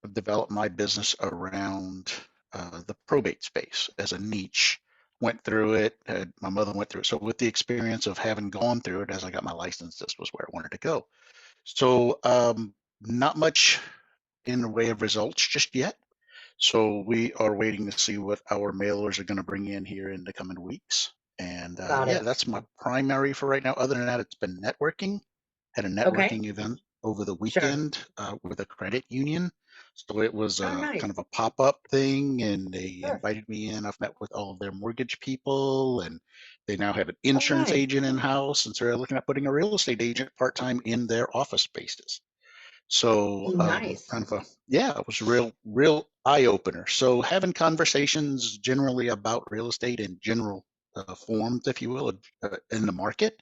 I've developed my business around the probate space as a niche. Went through it. My mother went through it. So with the experience of having gone through it as I got my license, this was where I wanted to go. So not much in the way of results just yet. So we are waiting to see what our mailers are going to bring in here in the coming weeks. And Got yeah, it. that's my primary for right now. Other than that, it's been networking. Had a Okay. networking event over the Sure. weekend with a credit union. So it was Oh, kind nice. of a pop-up thing, and they Sure. invited me in. I've met with all of their mortgage people, and they now have an Oh, insurance nice. agent in house, and so they're looking at putting a real estate agent part-time in their office spaces. So Nice. kind of a yeah, it was real eye opener. So having conversations generally about real estate in general forms, if you will, in the market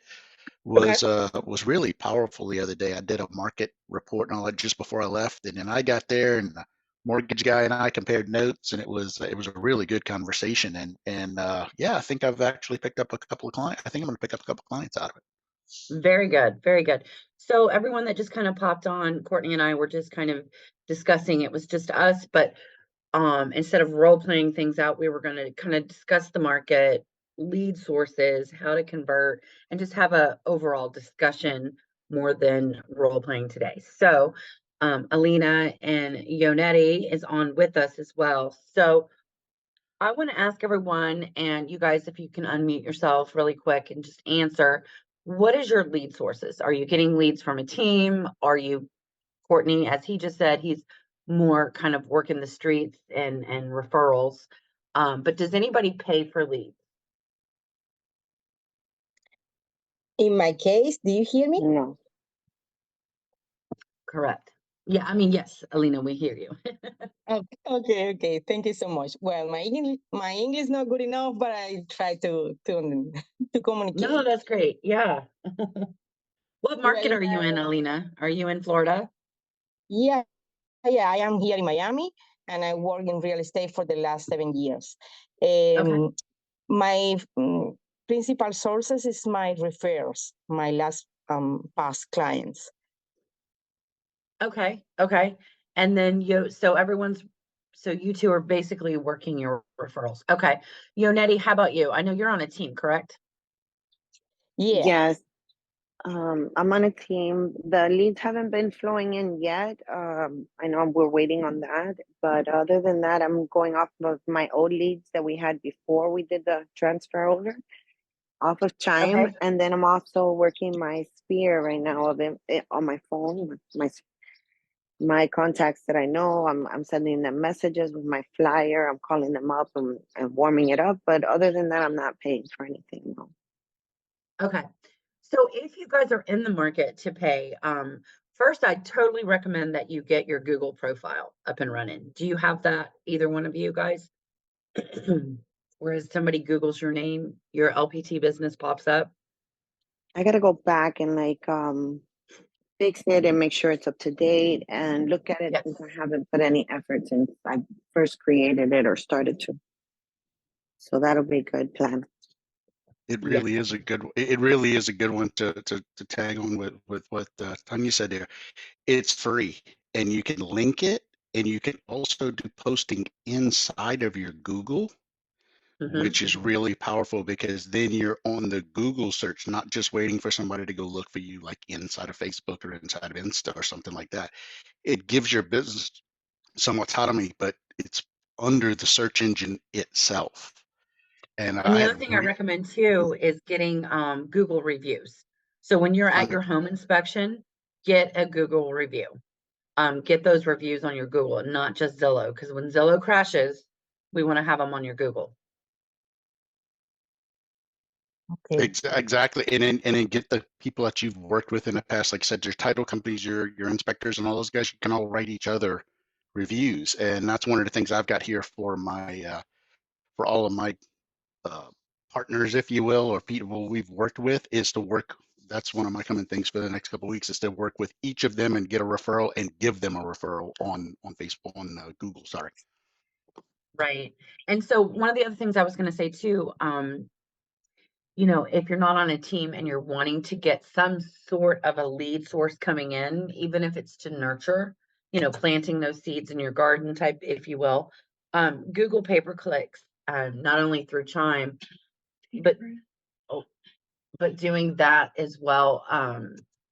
Okay. was really powerful the other day. I did a market report and all that just before I left, and then I got there and the mortgage guy and I compared notes, and it was a really good conversation. And yeah, I think I've actually picked up a couple of clients. I think I'm going to pick up a couple of clients out of it. Very good. Very good. So everyone that just kind of popped on, Courtney and I were just kind of discussing, it was just us, but instead of role playing things out, we were going to kind of discuss the market, lead sources, how to convert, and just have a overall discussion more than role playing today. So Alina and Yonetti is on with us as well. So I want to ask everyone, and you guys, if you can unmute yourself really quick and just answer, what is your lead sources? Are you getting leads from a team? Are you, Courtney, as he just said, he's more kind of working the streets and referrals. But does anybody pay for leads? In my case, do you hear me? No. Correct. Yeah, I mean, yes, Alina, we hear you. Okay. Thank you so much. Well, my English is not good enough, but I try to to communicate. No, that's great. Yeah. What market Well, are you in, Alina? Are you in Florida? yeah, I am here in Miami, and I work in real estate for the last 7 years. Okay. My principal sources is my referrals, my last past clients. Okay. Okay. And then so you two are basically working your referrals. Okay. Yonetti, how about you? I know you're on a team, correct? Yeah. Yes. I'm on a team. The leads haven't been flowing in yet. I know we're waiting on that, but other than that, I'm going off of my old leads that we had before we did the transfer over, off of Chime, Okay. and then I'm also working my sphere right now of it on my phone with my contacts that I know. I'm sending them messages with my flyer. I'm calling them up and warming it up. But other than that, I'm not paying for anything. No. Okay. So if you guys are in the market to pay, first, I totally recommend that you get your Google profile up and running. Do you have that, either one of you guys? Whereas somebody Googles your name, your LPT business pops up. I gotta go back and fix it and make sure it's up to date and look at it Yes. since I haven't put any effort since I first created it or started to. So that'll be a good plan. It Yes. really is a good. It really is a good one to tag on with what Tanya said there. It's free, and you can link it, and you can also do posting inside of your Google, Mm-hmm. which is really powerful because then you're on the Google search, not just waiting for somebody to go look for you like inside of Facebook or inside of Insta or something like that. It gives your business some autonomy, but it's under the search engine itself. And And I the had other thing I recommend too is getting Google reviews. So when you're at 100. your home inspection, get a Google review. Get those reviews on your Google and not just Zillow, because when Zillow crashes, we want to have them on your Google. Okay. Exactly, and then get the people that you've worked with in the past. Like I said, your title companies, your inspectors, and all those guys. You can all write each other reviews, and that's one of the things I've got here for my for all of my uh, partners, if you will, or people we've worked with, is to work. That's one of my coming things for the next couple of weeks is to work with each of them and get a referral and give them a referral on Facebook on Google. Sorry. Right. And so one of the other things I was going to say too, if you're not on a team and you're wanting to get some sort of a lead source coming in, even if it's to nurture, planting those seeds in your garden type, if you will. Google pay-per-clicks, not only through Chime, but doing that as well,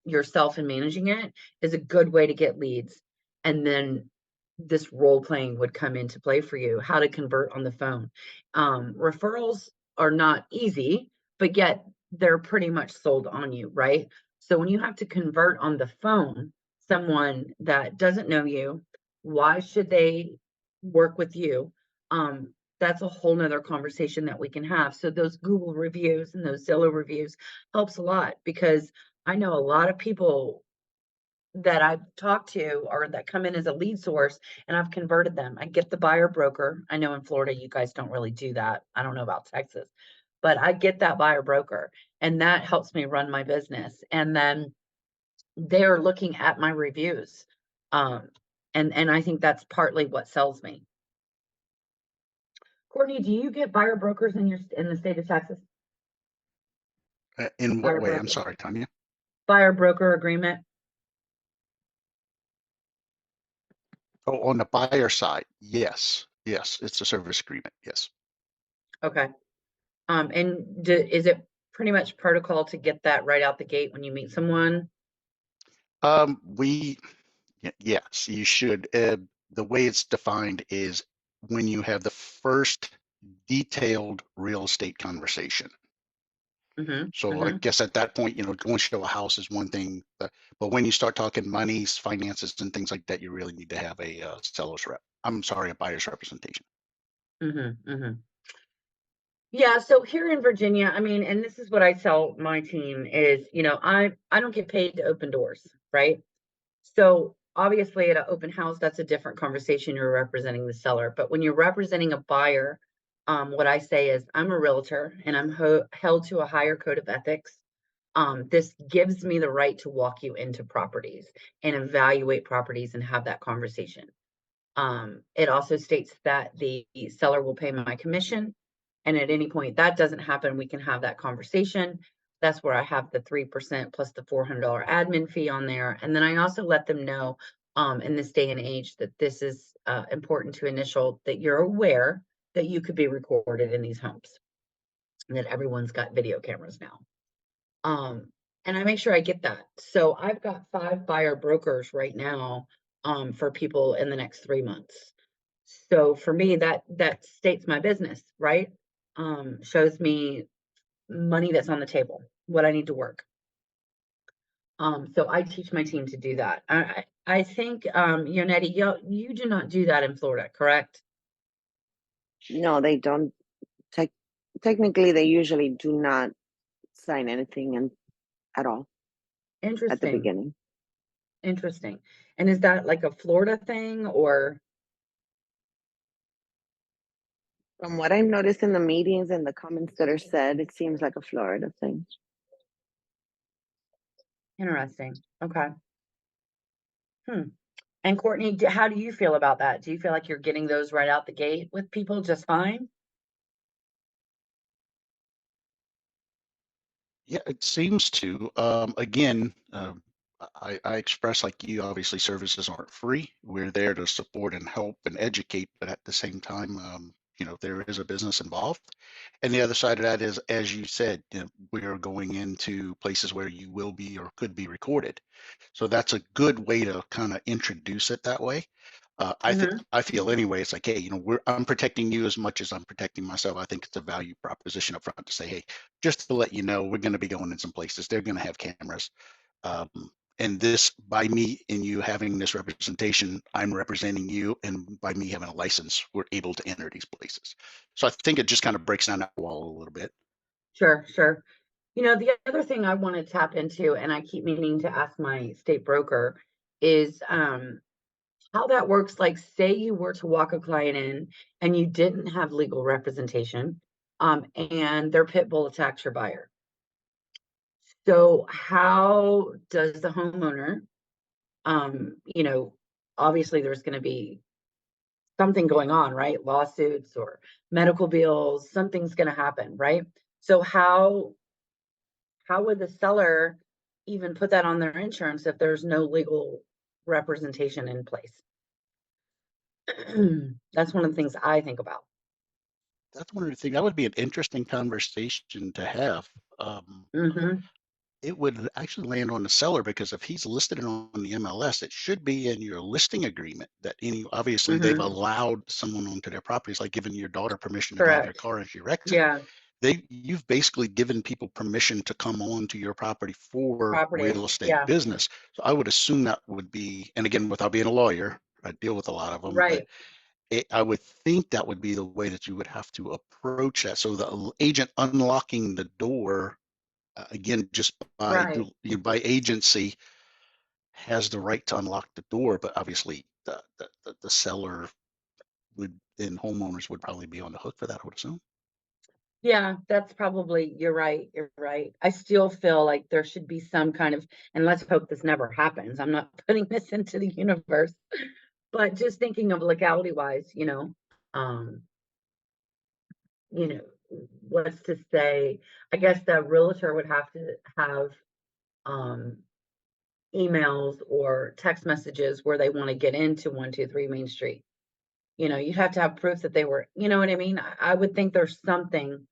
yourself and managing it is a good way to get leads. And then this role playing would come into play for you, how to convert on the phone. Referrals are not easy, but yet they're pretty much sold on you, right? So when you have to convert on the phone, someone that doesn't know you, why should they work with you? That's a whole nother conversation that we can have. So those Google reviews and those Zillow reviews helps a lot, because I know a lot of people that I've talked to or that come in as a lead source, and I've converted them. I get the buyer broker. I know in Florida, you guys don't really do that. I don't know about Texas, but I get that buyer broker, and that helps me run my business. And then they're looking at my reviews. And I think that's partly what sells me. Courtney, do you get buyer brokers in the state of Texas? In what Buyer way? I'm broker. sorry, Tanya. Buyer broker agreement? Oh, on the buyer side, yes. Yes, it's a service agreement. Yes. Okay. And is it pretty much protocol to get that right out the gate when you meet someone? Yes, you should. The way it's defined is when you have the first detailed real estate conversation. So I guess at that point, going to show a house is one thing, but when you start talking monies, finances, and things like that, you really need to have a seller's rep. I'm sorry, a buyer's representation. Yeah, so here in Virginia, I mean, and this is what I tell my team is, I don't get paid to open doors, right? So obviously at an open house, that's a different conversation. You're representing the seller. But when you're representing a buyer, what I say is I'm a realtor and I'm held to a higher code of ethics. This gives me the right to walk you into properties and evaluate properties and have that conversation. It also states that the seller will pay my commission. And at any point that doesn't happen, we can have that conversation. That's where I have the 3% plus the $400 admin fee on there. And then I also let them know in this day and age that this is important to initial, that you're aware that you could be recorded in these homes and that everyone's got video cameras now. And I make sure I get that. So I've got 5 buyer brokers right now for people in the next 3 months. So for me, that states my business, right? Shows me money that's on the table, what I need to work. So I teach my team to do that. I think, Yonetti, you do not do that in Florida, correct? No, they don't. Technically, they usually do not sign anything at all at the Interesting. beginning. Interesting. And is that like a Florida thing, or? From what I've noticed in the meetings and the comments that are said, it seems like a Florida thing. Interesting. Okay. And Courtney, how do you feel about that? Do you feel like you're getting those right out the gate with people just fine? Yeah, it seems to. Again, I express like you, obviously services aren't free. We're there to support and help and educate, but at the same time, there is a business involved. And the other side of that is, as you said, we are going into places where you will be or could be recorded. So that's a good way to kind of introduce it that way. I feel anyway, it's like, hey, I'm protecting you as much as I'm protecting myself. I think it's a value proposition up front to say, hey, just to let you know, we're going to be going in some places. They're going to have cameras. Um, and this, by me and you having this representation, I'm representing you. And by me having a license, we're able to enter these places. So I think it just kind of breaks down that wall a little bit. Sure, sure. The other thing I want to tap into, and I keep meaning to ask my state broker, is how that works. Like, say you were to walk a client in and you didn't have legal representation, and their pit bull attacks your buyer. So how does the homeowner, obviously there's going to be something going on, right? Lawsuits or medical bills, something's going to happen, right? So how would the seller even put that on their insurance if there's no legal representation in place. That's one of the things I think about. That's one of the things. That would be an interesting conversation to have. Um, Hmm. it would actually land on the seller, because if he's listed it on the MLS, it should be in your listing agreement that obviously they've Hmm. allowed someone onto their properties, like giving your daughter permission to drive your Correct. car and she wrecks it. Yeah. You've basically given people permission to come on to your property for Property. real estate Yeah. business. So I would assume that would be, and again, without being a lawyer, I deal with a lot of them, but Right. I would think that would be the way that you would have to approach that. So the agent unlocking the door, again, just by Right. by agency, has the right to unlock the door, but obviously the seller would, and homeowners would probably be on the hook for that, I would assume. Yeah, that's probably, you're right. You're right. I still feel like there should be some kind of, and let's hope this never happens. I'm not putting this into the universe, but just thinking of legality wise, um, you know, what's to say, I guess the realtor would have to have um emails or text messages where they want to get into 123 Main Street. You'd have to have proof that they were, you know what I mean? I would think there's something.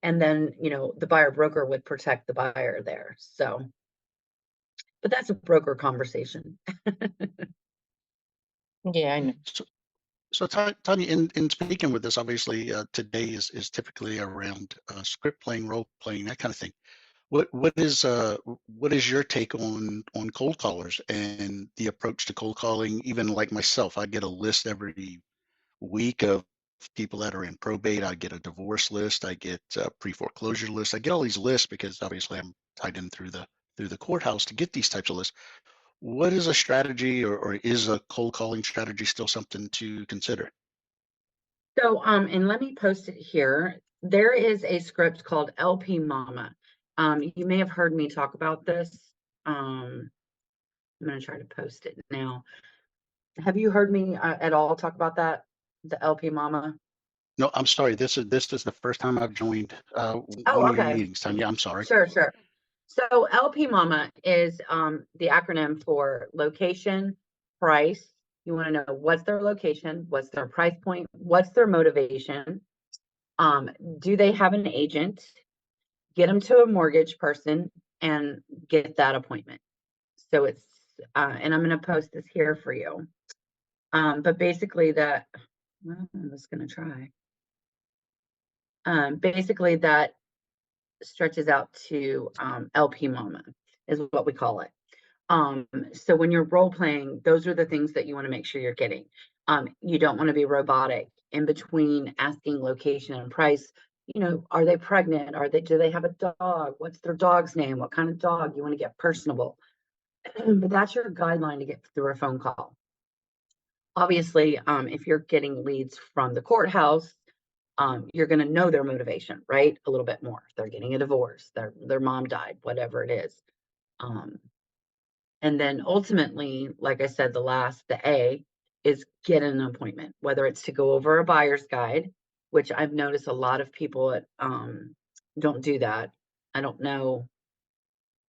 And then, the buyer broker would protect the buyer there. So, but that's a broker conversation. Yeah, I know. So Tanya, in speaking with this, obviously today is typically around script playing, role playing, that kind of thing. What is your take on cold callers and the approach to cold calling? Even like myself, I get a list every week of people that are in probate. I get a divorce list. I get a pre-foreclosure list. I get all these lists because obviously I'm tied in through the courthouse to get these types of lists. What is a strategy, or is a cold calling strategy still something to consider? So, and let me post it here. There is a script called LP Mama. You may have heard me talk about this. I'm going to try to post it now. Have you heard me at all talk about that? The LP Mama? No, I'm sorry. This is the first time I've joined Oh, one of your okay. meetings, Tanya. I'm sorry. Sure, sure. So LP Mama is the acronym for location, price. You want to know what's their location, what's their price point, what's their motivation. Do they have an agent? Get them to a mortgage person and get that appointment. So it's and I'm going to post this here for you. But basically well, I'm just going to try. Basically that stretches out to LP Mama is what we call it. So when you're role playing, those are the things that you want to make sure you're getting. You don't want to be robotic in between asking location and price. Are they pregnant? Do they have a dog? What's their dog's name? What kind of dog? You want to get personable. But that's your guideline to get through a phone call. Obviously, if you're getting leads from the courthouse, you're going to know their motivation, right? A little bit more. They're getting a divorce, their mom died, whatever it is. And then ultimately, like I said, the A is get an appointment, whether it's to go over a buyer's guide, which I've noticed a lot of people don't do that. I don't know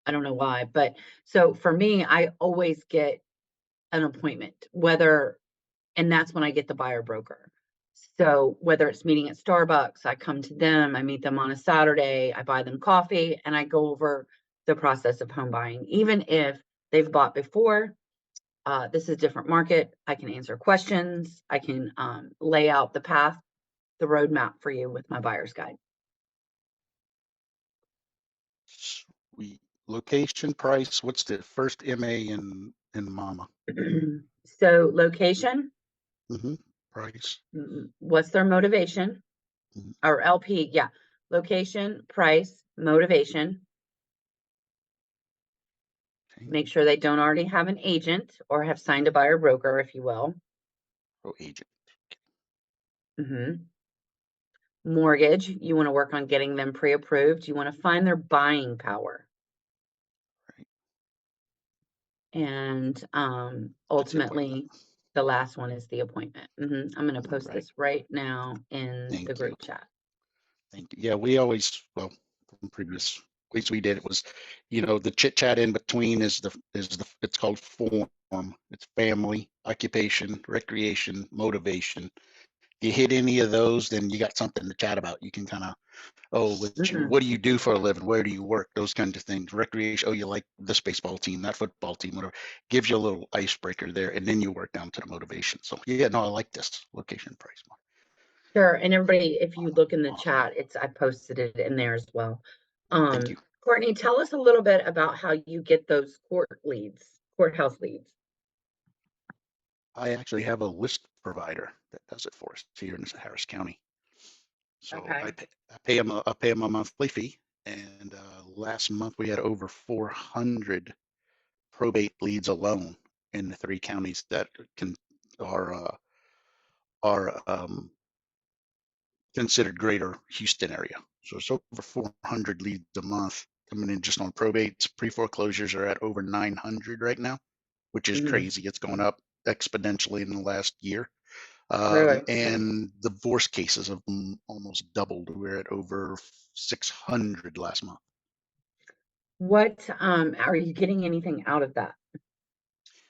why, but so for me, I always get an appointment, and that's when I get the buyer broker. So whether it's meeting at Starbucks, I come to them, I meet them on a Saturday, I buy them coffee, and I go over the process of home buying. Even if they've bought before, this is a different market. I can answer questions. I can lay out the path, the roadmap for you with my buyer's guide. Sweet. Location, price. What's the first MA in Mama? So location, Mm-hmm. Price. what's their motivation? Mm-hmm. Or LP, yeah. Location, price, motivation. Okay. Make sure they don't already have an agent or have signed a buyer broker, if you will. Oh, agent. Mortgage, you want to work on getting them pre-approved. You want to find their buying power. Right. And The ultimately, the last one is the appointment. I'm going to post Right. this right now in Thank the you. group chat. Thank you. Yeah, we always, well, from previous ways we did it was, the chit chat in between is it's called form. It's family, occupation, recreation, motivation. You hit any of those, then you got something to chat about. You can kind of, what do you do for a living? Where do you work? Those kinds of things. Recreation. Oh, you like this baseball team, that football team, whatever. Gives you a little icebreaker there, and then you work down to the motivation. So yeah, no, I like this location price more. Sure. And everybody, if you look in the chat, I posted it in there as well. Thank you. Courtney, tell us a little bit about how you get those courthouse leads. I actually have a list provider that does it for us here in Harris County. So Okay. I pay them a monthly fee, and last month we had over 400 probate leads alone in the 3 counties that are considered greater Houston area. So it's over 400 leads a month coming in just on probates. Pre-foreclosures are at over 900 right now, which is crazy. It's going up exponentially in the last year. Really? And divorce cases have almost doubled. We're at over 600 last month. What are you getting anything out of that?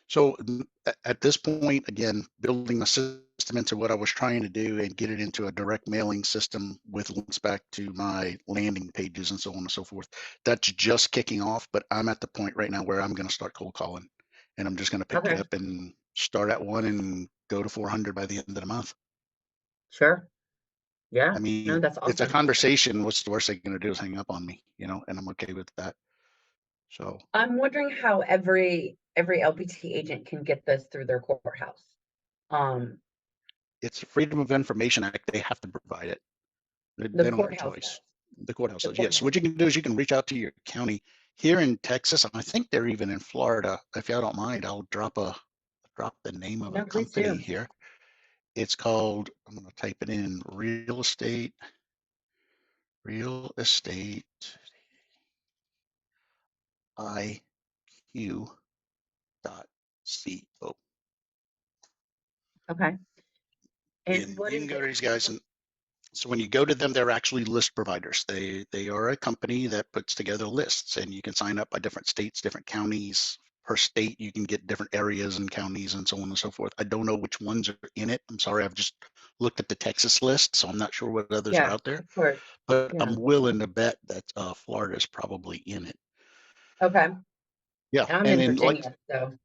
So at this point, again, building a system into what I was trying to do and get it into a direct mailing system with links back to my landing pages and so on and so forth. That's just kicking off, but I'm at the point right now where I'm going to start cold calling, and I'm just going to pick it up and start at 1 and go to 400 by the end of the month. Sure. Yeah. I mean, No, that's it's a awesome. conversation. What's the worst they're going to do is hang up on me, and I'm okay with that. So I'm wondering how every LPT agent can get this through their courthouse. it's a Freedom of Information Act. They have to provide it. They The don't have a courthouse choice. does. The courthouse The does. Yes. courthouse What you can do is you can reach out to your county here in Texas. I think they're even in Florida. If y'all don't mind, I'll drop the name of a No, please company do. here. It's called, I'm going to type it in, Real Estate IQ.co. Okay. And And what you is can go it? to these guys, and so when you go to them, they're actually list providers. They are a company that puts together lists, and you can sign up by different states, different counties. Per state, you can get different areas and counties and so on and so forth. I don't know which ones are in it. I'm sorry, I've just looked at the Texas list, so I'm not sure what others are out there. Of course. But Yeah. I'm willing to bet that Florida is probably in it. Okay. Yeah, And I'm and in then Virginia, so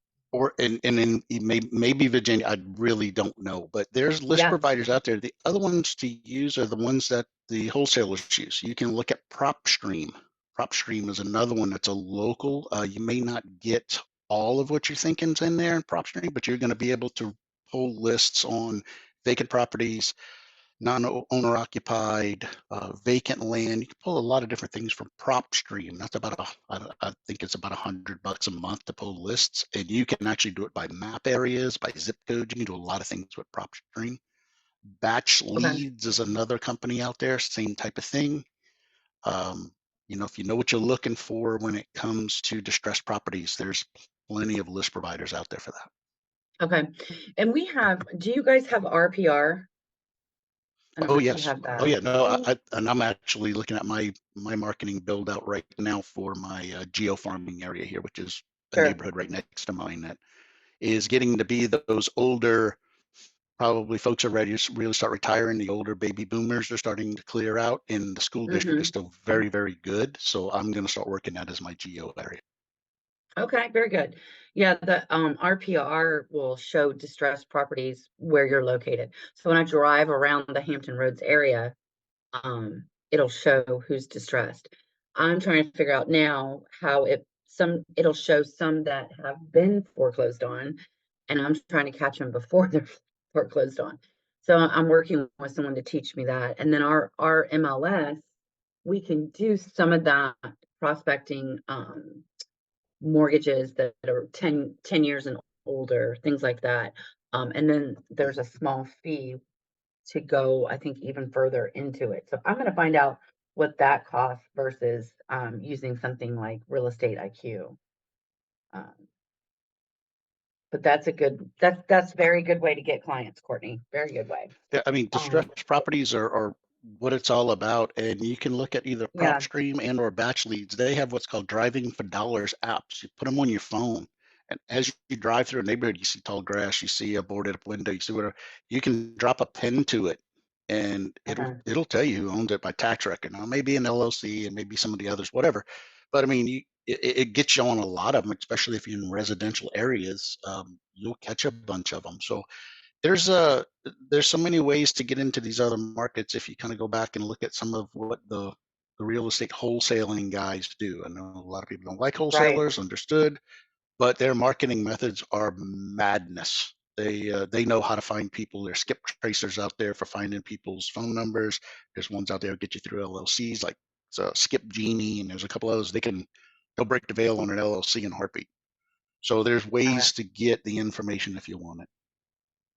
and in maybe Virginia, I really don't know, but there's list providers out there. The other ones to use are the ones that the wholesalers use. You can look at PropStream. PropStream is another one that's a local. You may not get all of what you're thinking's in there in PropStream, but you're going to be able to pull lists on vacant properties, non-owner occupied, vacant land. You can pull a lot of different things from PropStream. That's I think it's about $100 a month to pull lists, and you can actually do it by map areas, by zip code. You can do a lot of things with PropStream. Batch Leads is another company out there, same type of thing. If you know what you're looking for when it comes to distressed properties, there's plenty of list providers out there for that. okay. And do you guys have RPR? I don't know if you Yes. have that. Oh yeah. No, and I'm actually looking at my marketing build out right now for my geo farming area here, which is a neighborhood right next to mine that is getting to be those older, probably folks are ready to really start retiring. The older baby boomers are starting to clear out, and the school district is still very, very good. So I'm going to start working that as my geo area. Okay, very good. Yeah, the RPR will show distressed properties where you're located. So when I drive around the Hampton Roads area, it'll show who's distressed. I'm trying to figure out now how it'll show some that have been foreclosed on, and I'm trying to catch them before they're foreclosed on. So I'm working with someone to teach me that. And then our MLS, we can do some of that prospecting, mortgages that are 10 years and older, things like that. And then there's a small fee to go, I think, even further into it. So I'm going to find out what that costs versus using something like Real Estate IQ. But that's very good way to get clients, Courtney. Very good way. Yeah, I mean, distressed properties are what it's all about. And you can look at either Yeah. PropStream and or Batch Leads. They have what's called Driving for Dollars apps. You put them on your phone, and as you drive through a neighborhood, you see tall grass, you see a boarded up window, you see whatever. You can drop a pin to it, and Uh-huh. it'll tell you who owns it by tax record. Now, maybe an LLC and maybe some of the others, whatever. But I mean, it gets you on a lot of them, especially if you're in residential areas. You'll catch a bunch of them. So there's so many ways to get into these other markets if you kind of go back and look at some of what the real estate wholesaling guys do. I know a lot of people don't like Right. wholesalers, understood, but their marketing methods are madness. They know how to find people. There's skip tracers out there for finding people's phone numbers. There's ones out there that get you through LLCs like Skip Genie, and there's a couple others. They'll break the veil on an LLC in a heartbeat. So there's ways to get the information if you want it.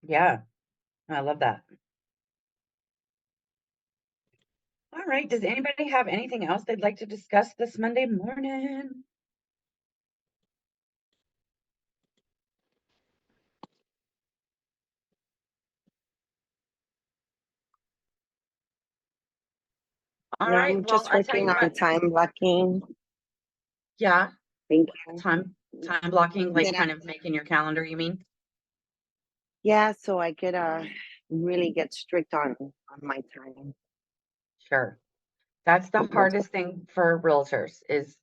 Yeah. I love that. All right. Does anybody have anything else they'd like to discuss this Monday morning? All No, right. I'm Well, just I tell working you on what. time blocking. Yeah. Thank you. Time blocking, like That kind of making your calendar, you mean? Yeah, so I could really get strict on my time. Sure. That's the hardest thing for realtors is,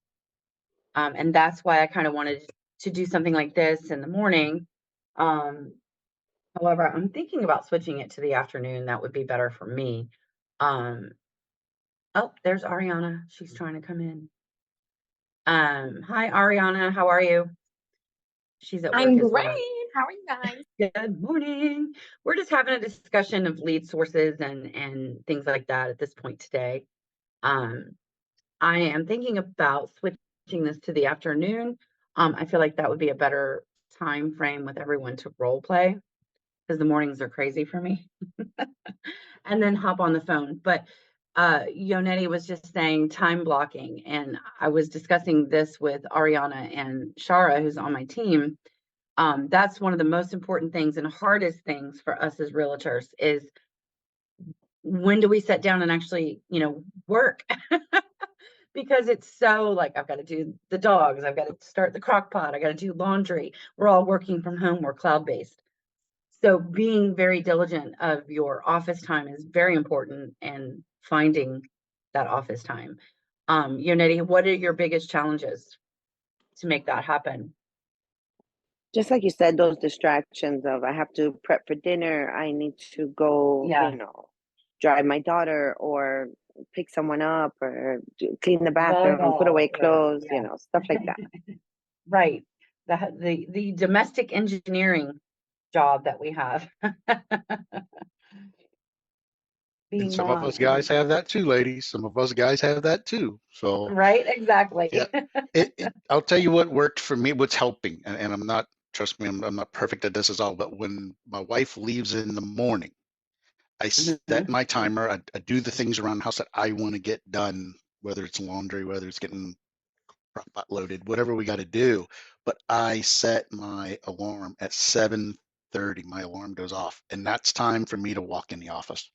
and that's why I kind of wanted to do something like this in the morning. Um, However, I'm thinking about switching it to the afternoon. That would be better for me. Um, oh, there's Ariana. She's trying to come in. Hi, Ariana. How are you? She's at work I'm as great. well. How are you guys? Good morning. We're just having a discussion of lead sources and things like that at this point today. Um, I am thinking about switching this to the afternoon. I feel like that would be a better time frame with everyone to role play because the mornings are crazy for me. And then hop on the phone. But Yonetti was just saying time blocking, and I was discussing this with Ariana and Shara, who's on my team. That's one of the most important things and hardest things for us as realtors is when do we sit down and actually, work? Because it's so like I've got to do the dogs, I've got to start the crock pot, I got to do laundry. We're all working from home, we're cloud-based. So being very diligent of your office time is very important and finding that office time. Yonetti, what are your biggest challenges to make that happen? Just like you said, those distractions of I have to prep for dinner, I need to go, Yeah. drive my daughter or pick someone up or clean the bathroom, put away clothes, Yeah. Stuff like that. Right. The domestic engineering job that we have. And Being some of mom. us guys have that too, ladies. Some of us guys have that too. So Right, exactly. yeah, I'll tell you what worked for me. What's helping, and I'm not. Trust me, I'm not perfect at this at all. But when my wife leaves in the morning, I set Mhm. my timer. I do the things around the house that I want to get done, whether it's laundry, whether it's getting crock pot loaded, whatever we got to do. But I set my alarm at 7:30. My alarm goes off, and that's time for me to walk in the office.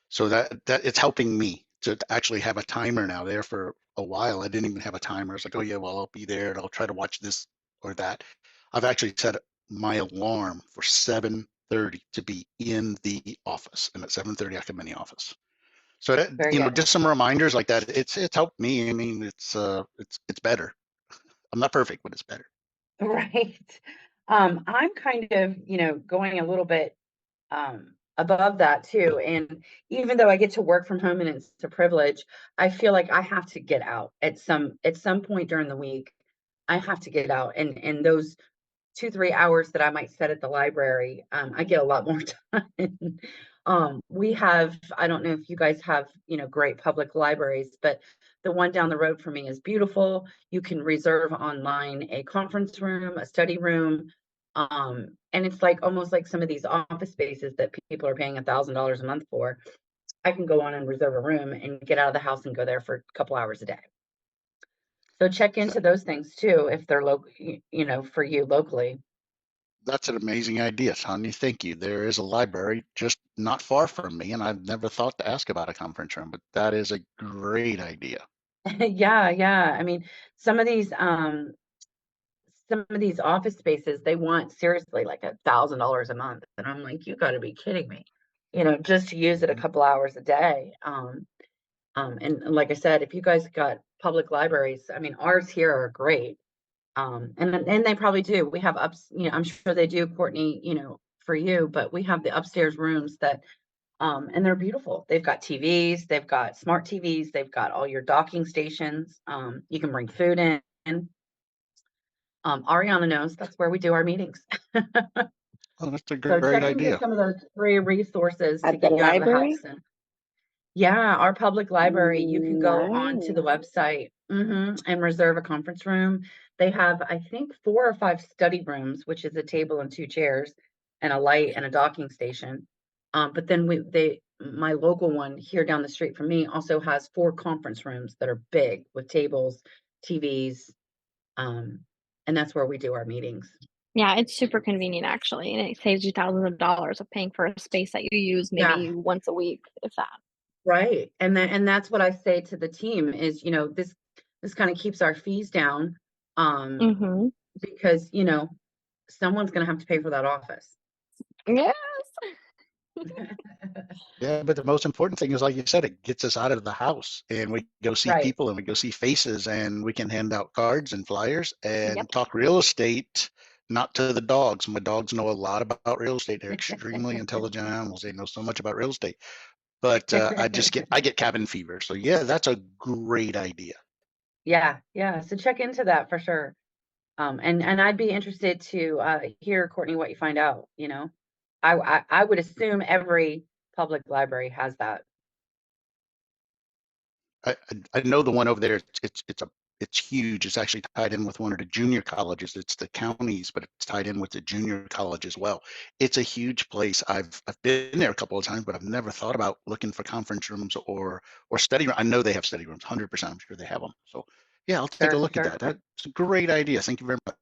So that it's helping me to actually have a timer now. There for a while, I didn't even have a timer. It's like, oh yeah, well I'll be there and I'll try to watch this or that. I've actually set my alarm for 7:30 to be in the office, and at 7:30 I come in the office. So that, Very good. just some reminders like that. It's helped me. I mean, it's better. I'm not perfect, but it's better. Right. I'm kind of, going a little bit above that too. And even though I get to work from home and it's a privilege, I feel like I have to get out at some point during the week. I have to get out and those 2-3 hours that I might set at the library, I get a lot more done. We have, I don't know if you guys have, great public libraries, but the one down the road for me is beautiful. You can reserve online a conference room, a study room. And it's like almost like some of these office spaces that people are paying $1,000 a month for. I can go on and reserve a room and get out of the house and go there for a couple hours a day. So check So into those things too, if they're local, for you locally. That's an amazing idea, Tanya. Thank you. There is a library just not far from me, and I've never thought to ask about a conference room, but that is a great idea. Yeah, yeah. I mean, some of these office spaces, they want seriously like $1,000 a month. And I'm like, you gotta be kidding me. Just to use it a Mhm. couple hours a day. And like I said, if you guys got public libraries, I mean, ours here are great. And they probably do. We have I'm sure they do, Courtney, for you, but we have the upstairs rooms that, and they're beautiful. They've got TVs, they've got smart TVs, they've got all your docking stations. You can bring food in. Ariana knows that's where we do our meetings. Oh, that's a So great check into idea. some of those free resources to At the get you out of the library? house. And yeah, our public library, you can go on to the Nice. website and reserve a conference room. They have, I think, 4 or 5 study rooms, which is a table and 2 chairs and a light and a docking station. But then my local one here down the street from me also has 4 conference rooms that are big with tables, TVs, and that's where we do our meetings. Yeah, it's super convenient actually, and it saves you thousands of dollars of paying for a space that you use Yeah. maybe once a week, if that. Right. And that's what I say to the team is, this kind of keeps our fees down. Mm-hmm. Because, someone's going to have to pay for that office. Yes. Yeah, but the most important thing is, like you said, it gets us out of the house and we go see Right. people and we go see faces and we can hand out cards and flyers and Yep. talk real estate, not to the dogs. My dogs know a lot about real estate. They're extremely intelligent animals. They know so much about real estate. But I get cabin fever. So yeah, that's a great idea. Yeah. Yeah. So check into that for sure. And I'd be interested to hear, Courtney, what you find out, I would assume every public library has that. I know the one over there. It's huge. It's actually tied in with one of the junior colleges. It's the counties, but it's tied in with the junior college as well. It's a huge place. I've been there a couple of times, but I've never thought about looking for conference rooms or study room. I know they have study rooms, 100%. I'm sure they have them. So yeah, I'll take a Sure, look at sure. that. That's a great idea. Thank you very much.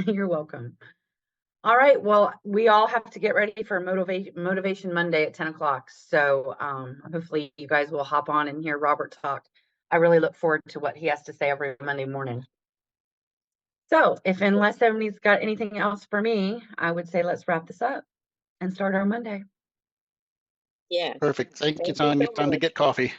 You're welcome. All right. Well, we all have to get ready for Motivation Monday at 10 o'clock. So hopefully you guys will hop on and hear Robert talk. I really look forward to what he has to say every Monday morning. So unless somebody's got anything else for me, I would say let's wrap this up and start our Monday. Yeah. Perfect. Thank you, Thank you Tanya. so Time to much. get coffee.